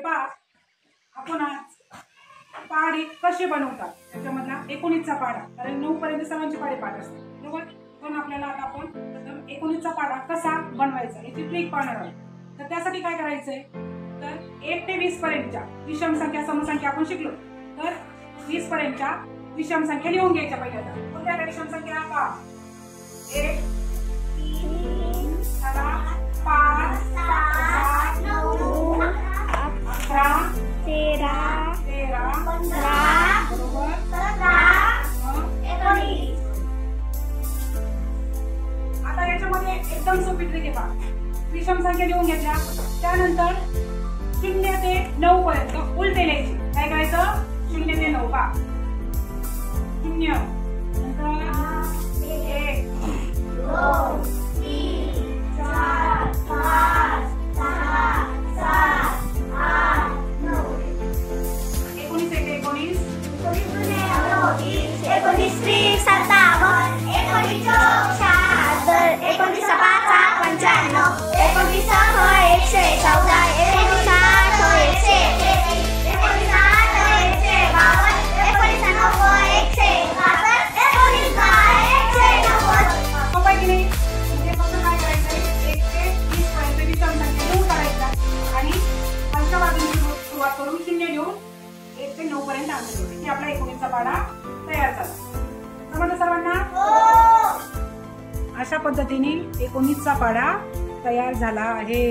पहा आपण आज पाढे कसे बनवतात त्याच्यामधला 19चा पाढा, कारण 9 पर्यंत सर्वांचे पाढे पाठ असतात बरोबर. पण आपल्याला आता आपण 19चा पाढा कसा बनवायचा याची ट्रिक पाहणार आहोत. तर त्यासाठी काय करायचंय, तर 1 ते 20 पर्यंतच्या विषम संख्या समसंख्या आपण शिकलो. तर 20 पर्यंतच्या विषम संख्या लिहून घ्यायच्या पहिल्यांदा. कोणत्या विषम संख्या पहा, 1 3 7 5 7 9 11 13 15 बरोबर 19. आता याच्यामध्ये एकदम सोपी ट्रिक आहे पहा. विषम संख्या लिहून घेतल्या त्यानंतर 0 ते 9 पर्यंत उलटे लिहायचे. काय करायचं, 0 ते 9 पहा. 0 नंतर 1 2 3 4 5 6 7 8 9. 19 1 19 19 19 30 57 19 76 19 5 95 19 114 19 सुरुवात करून 0 लिहून 1 ते 9 पर्यंत आणतो की आपला 19चा पाढा तयार झाला. समजलं सर्वांना? अशा पद्धतीने 19चा पाढा तयार झाला आहे.